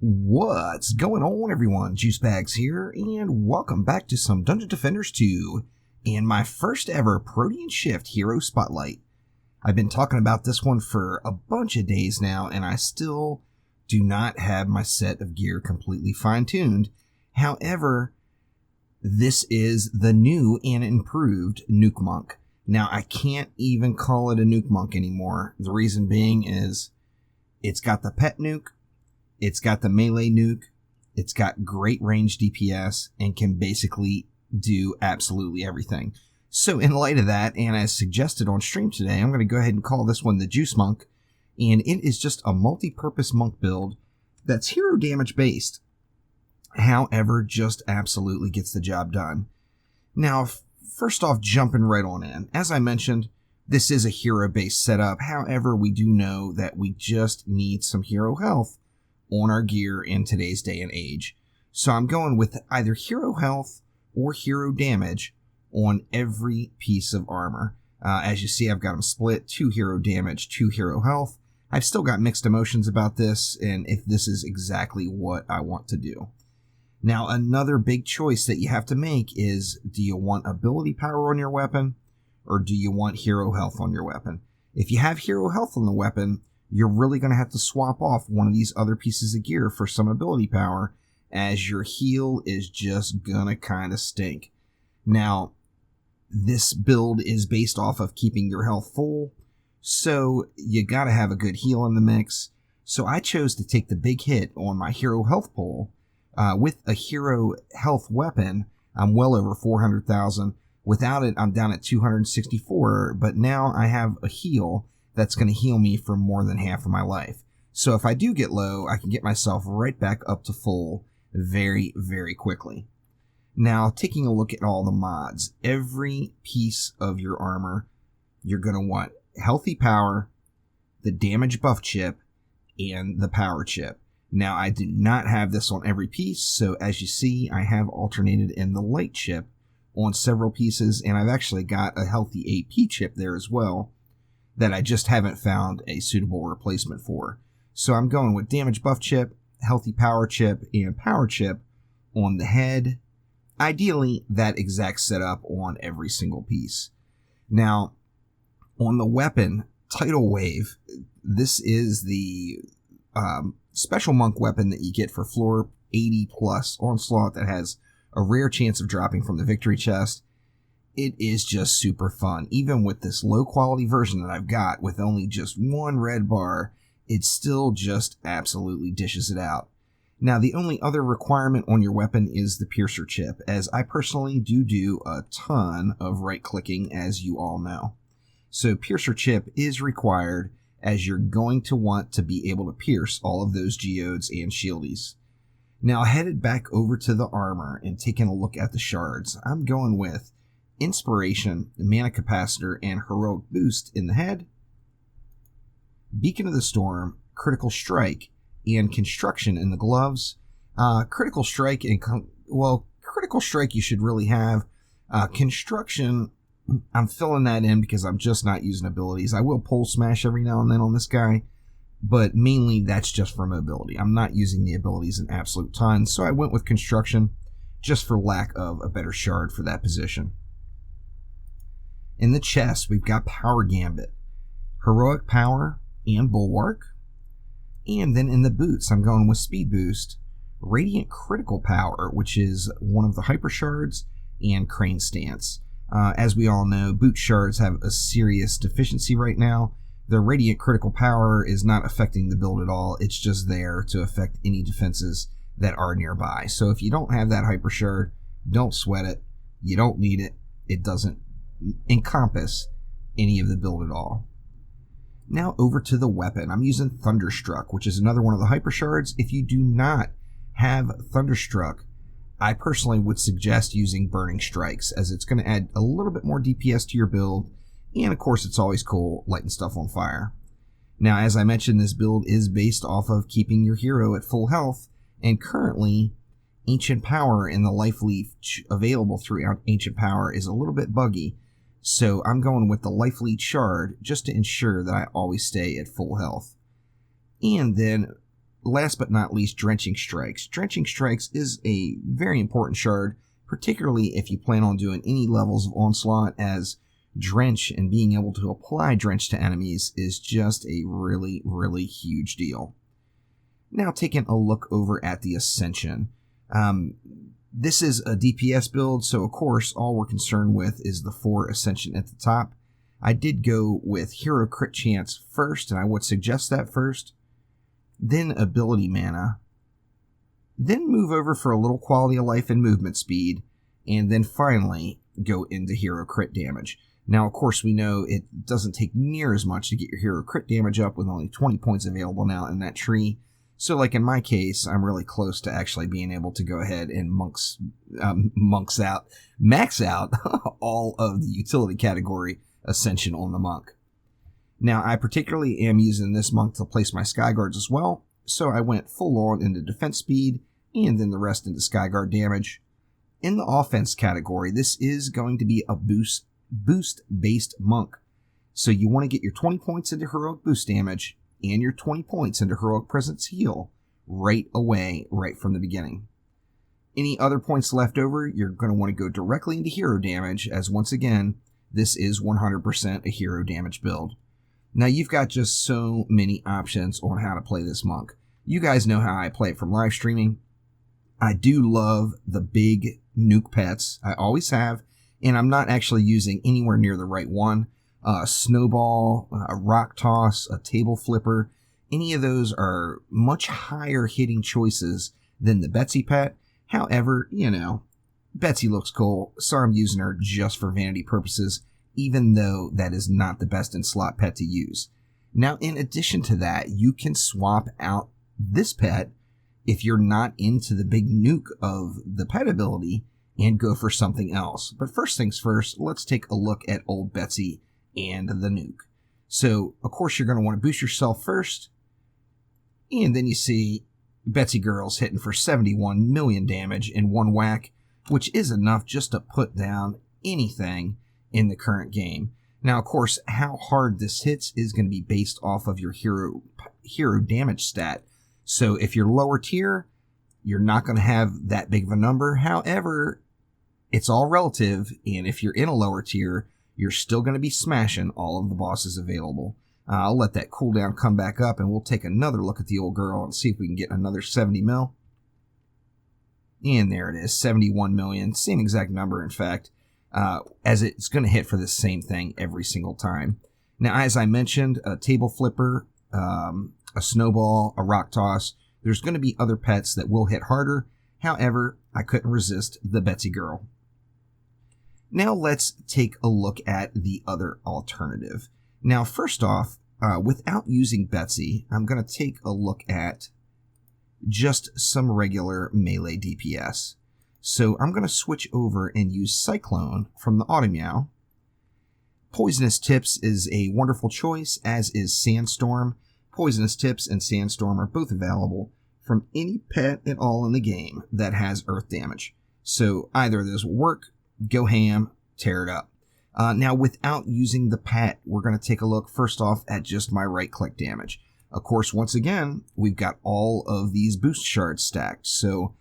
What's going on, everyone? Juicebags here, and welcome back to some Dungeon Defenders 2 and my first ever Protean Shift Hero Spotlight. I've been talking about this one for a bunch of days now, and I still do not have my set of gear completely fine-tuned. However, this is the new and improved Nuke Monk. Now, I can't even call it a Nuke Monk anymore. The reason being is it's got the pet nuke, it's got the melee nuke, it's got great range DPS, and can basically do absolutely everything. So in light of that, and as suggested on stream today, I'm going to go ahead and call this one the Juice Monk, and it is just a multi-purpose monk build that's hero damage based. However, just absolutely gets the job done. Now, first off, jumping right on in, as I mentioned, this is a hero-based setup. However, we do know that we just need some hero health on our gear in today's day and age. So I'm going with either hero health or hero damage on every piece of armor. As you see, I've got them split, 2 hero damage, 2 hero health. I've still got mixed emotions about this, and if this is exactly what I want to do. Now, another big choice that you have to make is, do you want ability power on your weapon, or do you want hero health on your weapon? If you have hero health on the weapon, you're really going to have to swap off one of these other pieces of gear for some ability power, as your heal is just going to kind of stink. Now, this build is based off of keeping your health full, so you got to have a good heal in the mix. So I chose to take the big hit on my hero health pool. With a hero health weapon, I'm well over 400,000. Without it, I'm down at 264, but now I have a heal that's going to heal me for more than half of my life. So if I do get low, I can get myself right back up to full very, very quickly. Now, taking a look at all the mods, every piece of your armor, you're going to want healthy power, the damage buff chip, and the power chip. Now, I do not have this on every piece, so as you see, I have alternated in the light chip on several pieces, and I've actually got a healthy AP chip there as well that I just haven't found a suitable replacement for. So I'm going with damage buff chip, healthy power chip, and power chip on the head. Ideally, that exact setup on every single piece. Now, on the weapon, Tidal Wave, this is the special monk weapon that you get for floor 80 plus onslaught that has a rare chance of dropping from the victory chest. It is just super fun. Even with this low quality version that I've got with only just one red bar, it still just absolutely dishes it out. Now, the only other requirement on your weapon is the piercer chip, as I personally do a ton of right clicking, as you all know. So piercer chip is required, as you're going to want to be able to pierce all of those geodes and shieldies. Now, headed back over to the armor and taking a look at the shards, I'm going with Inspiration, Mana Capacitor, and Heroic Boost in the head, Beacon of the Storm, Critical Strike, and Construction in the gloves. Critical Strike Critical Strike you should really have. Construction, I'm filling that in because I'm just not using abilities. I will Pole Smash every now and then on this guy, but mainly that's just for mobility. I'm not using the abilities an absolute ton, so I went with Construction just for lack of a better shard for that position. In the chest, we've got Power Gambit, Heroic Power, and Bulwark. And then in the boots, I'm going with Speed Boost, Radiant Critical Power, which is one of the Hyper Shards, and Crane Stance. As we all know, boot shards have a serious deficiency right now. The Radiant Critical Power is not affecting the build at all. It's just there to affect any defenses that are nearby. So if you don't have that Hyper Shard, don't sweat it. You don't need it. It doesn't encompass any of the build at all. Now over to the weapon. I'm using Thunderstruck, which is another one of the Hyper Shards. If you do not have Thunderstruck, I personally would suggest using Burning Strikes, as it's going to add a little bit more DPS to your build, and of course it's always cool lighting stuff on fire. Now, as I mentioned, this build is based off of keeping your hero at full health, and currently Ancient Power and the Life Leech available through Ancient Power is a little bit buggy, so I'm going with the Life Leech Shard just to ensure that I always stay at full health. And then last but not least, Drenching Strikes. Drenching Strikes is a very important shard, particularly if you plan on doing any levels of Onslaught, as Drench and being able to apply Drench to enemies is just a really, really huge deal. Now taking a look over at the Ascension. This is a DPS build, so of course all we're concerned with is the 4 Ascension at the top. I did go with Hero Crit Chance first, and I would suggest that first. Then Ability Mana. Then move over for a little Quality of Life and Movement Speed. And then finally go into Hero Crit Damage. Now, of course, we know it doesn't take near as much to get your Hero Crit Damage up with only 20 points available now in that tree. So, like in my case, I'm really close to actually being able to go ahead and max out all of the utility category Ascension on the Monk. Now, I particularly am using this Monk to place my Skyguards as well, so I went full on into defense speed, and then the rest into Skyguard damage. In the offense category, this is going to be a boost-based Monk. So you want to get your 20 points into Heroic Boost damage, and your 20 points into Heroic Presence Heal right away, right from the beginning. Any other points left over, you're going to want to go directly into hero damage, as once again, this is 100% a hero damage build. Now, you've got just so many options on how to play this Monk. You guys know how I play it from live streaming. I do love the big nuke pets. I always have, and I'm not actually using anywhere near the right one. A snowball, a rock toss, a table flipper. Any of those are much higher hitting choices than the Betsy pet. However, you know, Betsy looks cool, so I'm using her just for vanity purposes, even though that is not the best in slot pet to use. Now, in addition to that, you can swap out this pet if you're not into the big nuke of the pet ability and go for something else. But first things first, let's take a look at old Betsy and the nuke. So, of course, you're going to want to boost yourself first, and then you see Betsy Girl's hitting for 71 million damage in one whack, which is enough just to put down anything in the current game. Now, of course, how hard this hits is going to be based off of your hero damage stat. So if you're lower tier, you're not going to have that big of a number. However, it's all relative, and if you're in a lower tier, you're still going to be smashing all of the bosses available. I'll let that cooldown come back up, and we'll take another look at the old girl and see if we can get another 70 mil. And there it is, 71 million, same exact number, in fact. As it's going to hit for the same thing every single time. Now, as I mentioned, a table flipper, a snowball, a rock toss, there's going to be other pets that will hit harder. However, I couldn't resist the Betsy Girl. Now let's take a look at the other alternative. Now, first off, without using Betsy, I'm going to take a look at just some regular melee DPS. So I'm going to switch over and use Cyclone from the Automeow. Poisonous Tips is a wonderful choice, as is Sandstorm. Poisonous Tips and Sandstorm are both available from any pet at all in the game that has earth damage. So either of those will work. Go ham, tear it up. Now, without using the pet, we're going to take a look first off at just my right-click damage. Of course, once again, we've got all of these boost shards stacked. So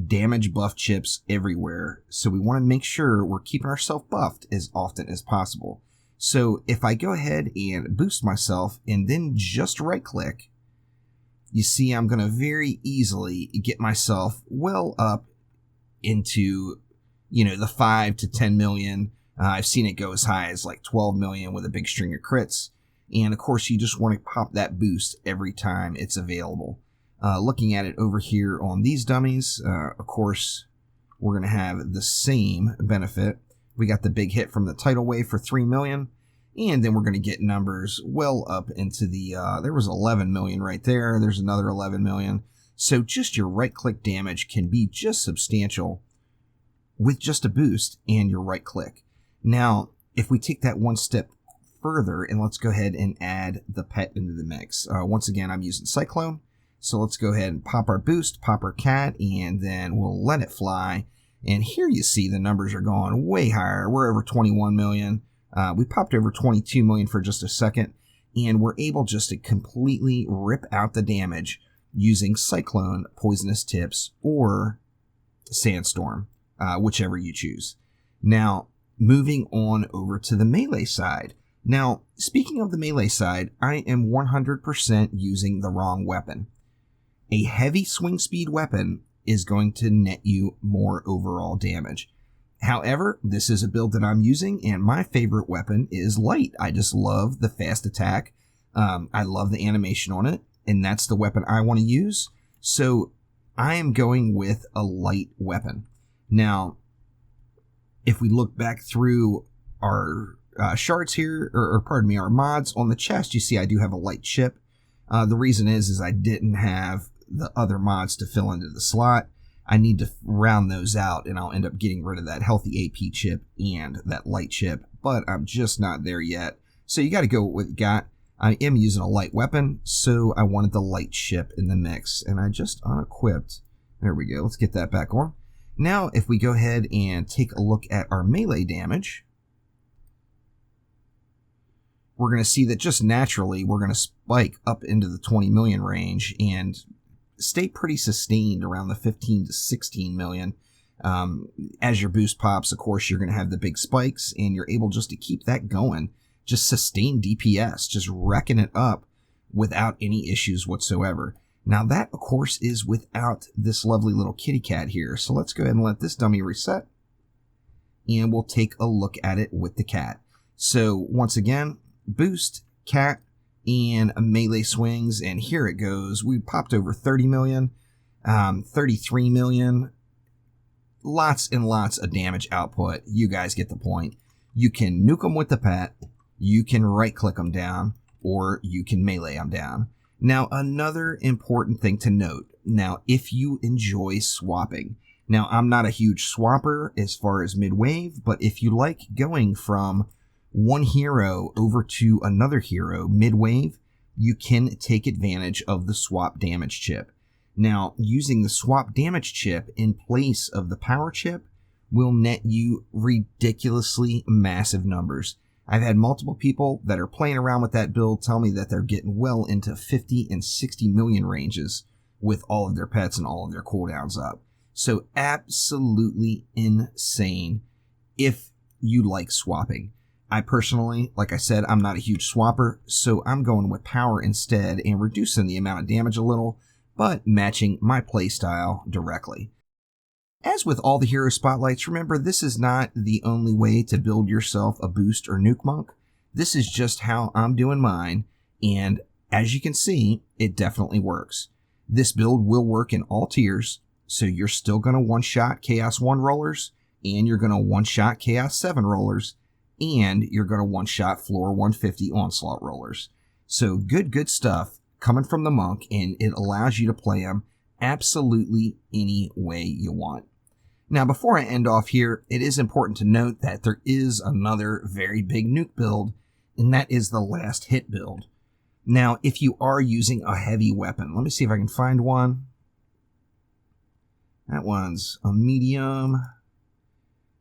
damage buff chips everywhere, so we want to make sure we're keeping ourselves buffed as often as possible. So if I go ahead and boost myself and then just right click, you see I'm going to very easily get myself well up into, you know, the 5 to 10 million. I've seen it go as high as like 12 million with a big string of crits. And of course, you just want to pop that boost every time it's available. Looking at it over here on these dummies, of course, we're going to have the same benefit. We got the big hit from the tidal wave for 3 million, and then we're going to get numbers well up into the, there was 11 million right there. There's another 11 million. So just your right-click damage can be just substantial with just a boost and your right-click. Now, if we take that one step further, and let's go ahead and add the pet into the mix. Once again, I'm using Cyclone. So let's go ahead and pop our boost, pop our cat, and then we'll let it fly. And here you see the numbers are going way higher. We're over 21 million. We popped over 22 million for just a second, and we're able just to completely rip out the damage using Cyclone, Poisonous Tips, or Sandstorm, whichever you choose. Now, moving on over to the melee side. Now, speaking of the melee side, I am 100% using the wrong weapon. A heavy swing speed weapon is going to net you more overall damage. However, this is a build that I'm using, and my favorite weapon is light. I just love the fast attack. I love the animation on it, and that's the weapon I want to use. So I am going with a light weapon. Now, if we look back through our shards here, or pardon me, our mods on the chest, you see I do have a light chip. The reason is I didn't have the other mods to fill into the slot. I need to round those out, and I'll end up getting rid of that healthy AP chip and that light chip, but I'm just not there yet. So you got to go with what you got. I am using a light weapon, so I wanted the light chip in the mix, and I just unequipped. There we go. Let's get that back on. Now, if we go ahead and take a look at our melee damage, we're going to see that just naturally, we're going to spike up into the 20 million range and stay pretty sustained around the 15 to 16 million. As your boost pops, of course, you're going to have the big spikes, and you're able just to keep that going. Just sustain DPS, just wrecking it up without any issues whatsoever. Now that, of course, is without this lovely little kitty cat here. So let's go ahead and let this dummy reset, and we'll take a look at it with the cat. So once again, boost, cat, and melee swings, and here it goes. We popped over 30 million, 33 million, lots and lots of damage output. You guys get the point. You can nuke them with the pet, you can right click them down, or you can melee them down. Now, another important thing to note, now if you enjoy swapping, now I'm not a huge swapper as far as mid-wave, but if you like going from one hero over to another hero mid-wave, you can take advantage of the swap damage chip. Now, using the swap damage chip in place of the power chip will net you ridiculously massive numbers. I've had multiple people that are playing around with that build tell me that they're getting well into 50 and 60 million ranges with all of their pets and all of their cooldowns up. So absolutely insane if you like swapping. I personally, like I said, I'm not a huge swapper, so I'm going with power instead and reducing the amount of damage a little, but matching my playstyle directly. As with all the hero spotlights, remember this is not the only way to build yourself a boost or nuke monk. This is just how I'm doing mine, and as you can see, it definitely works. This build will work in all tiers, so you're still going to one-shot Chaos 1 rollers, and you're going to one-shot Chaos 7 rollers, and you're going to one-shot Floor 150 Onslaught rollers. So good stuff coming from the monk, and it allows you to play them absolutely any way you want. Now, before I end off here, it is important to note that there is another very big nuke build, and that is the last hit build. Now, if you are using a heavy weapon, let me see if I can find one. That one's a medium.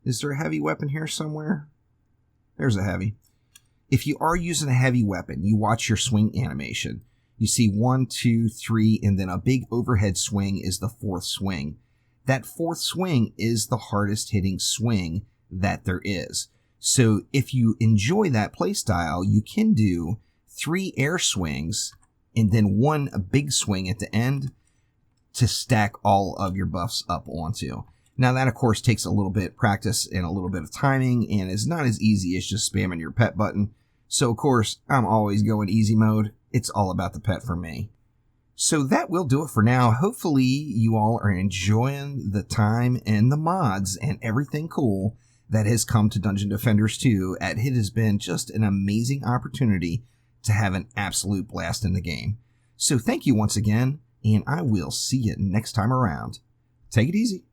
Is there a heavy weapon here somewhere? There's a heavy. If you are using a heavy weapon, you watch your swing animation. You see 1, 2, 3, and then a big overhead swing is the fourth swing. That fourth swing is the hardest hitting swing that there is. So if you enjoy that playstyle, you can do 3 air swings and then 1 big swing at the end to stack all of your buffs up onto. Now that of course takes a little bit of practice and a little bit of timing and is not as easy as just spamming your pet button. So of course I'm always going easy mode. It's all about the pet for me. So that will do it for now. Hopefully you all are enjoying the time and the mods and everything cool that has come to Dungeon Defenders 2. It has been just an amazing opportunity to have an absolute blast in the game. So thank you once again, and I will see you next time around. Take it easy.